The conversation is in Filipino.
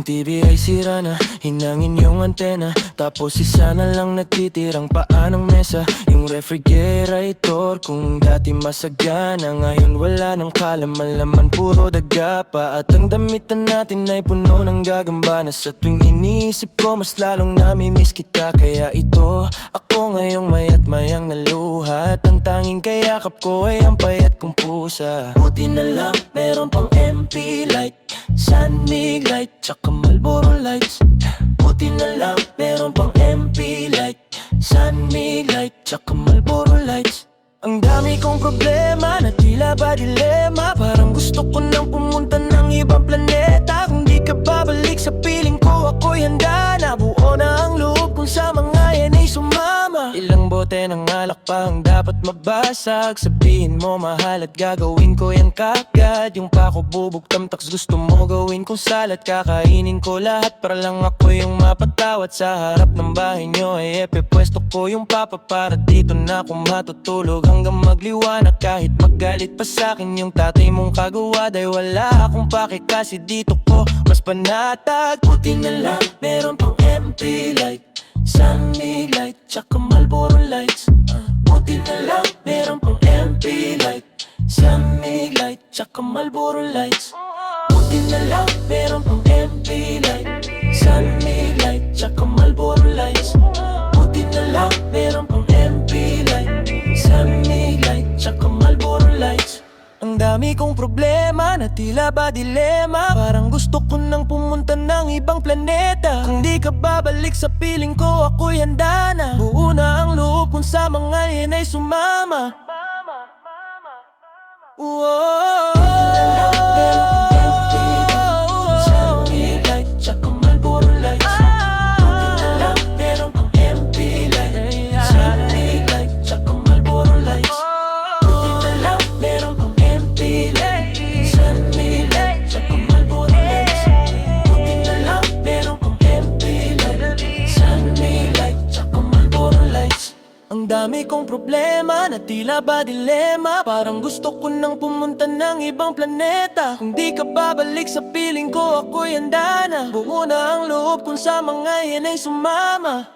TV ay sira na, hinangin yung antena. Tapos isa na lang nagtitirang paa ng mesa. Yung refrigerator kung dati masagana, ngayon wala nang kalaman-laman, puro daga pa. At ang damitan natin ay puno ng gagamba na sa tuwing iniisip ko mas lalong namimiss kita. Kaya ito, ako ngayong mayat mayang naluha. At ang tanging kayakap ko ay ang payat kong pusa. Buti na lang meron pang MP Light, San Mig Light, tsaka Marlboro Lights. Buti na lang meron pang MP Light, San Mig Light, tsaka Marlboro Lights. Ang dami kong problema na tila ba dilema. Parang gusto ko nang pumunta ng ibang planeta. Kung di ka babalik sa piling ko, ako'y handa na. Buo na ang loob kung sa mga yan ay sumama. Ilang bote ng alak pa ang dapat mabasag. Sabihin mo mahal at gagawin ko yan kagad. Yung pako bubog tamtaks gusto mo gawin kong salad. Kakainin ko lahat para lang ako yung mapatawad. Sa harap ng bahay nyo ay pwesto ko yung papa. Para dito na ako matutulog hanggang magliwanag. Kahit magalit pa sa'kin yung tatay mong kagawa. Dahil wala akong pake kasi dito ko mas panatag. Buti na lang meron pang MP Light, San Mig Light, tsaka Marlboro Lights. Buti na lang meron pang MP Light, San Mig Light, tsaka Marlboro Lights. Buti na lang meron pang MP Light, San Mig Light, tsaka Marlboro Lights. Buti na lang meron pang MP Light, San Mig Light, tsaka Marlboro Lights. Ang dami kong problema na tila ba dilema. Parang gusto ko nang pumunta ng ibang planeta. Kung di ka babalik sa piling ko, ako'y handa na. Buo na ang loob kung sa mga yan ay sumama. Whoa. Ang dami kong problema na tila ba dilema. Parang gusto ko nang pumunta ng ibang planeta. Kung di ka babalik sa piling ko, ako'y handa na. Buo na ang loob kung sa mga yan ay sumama.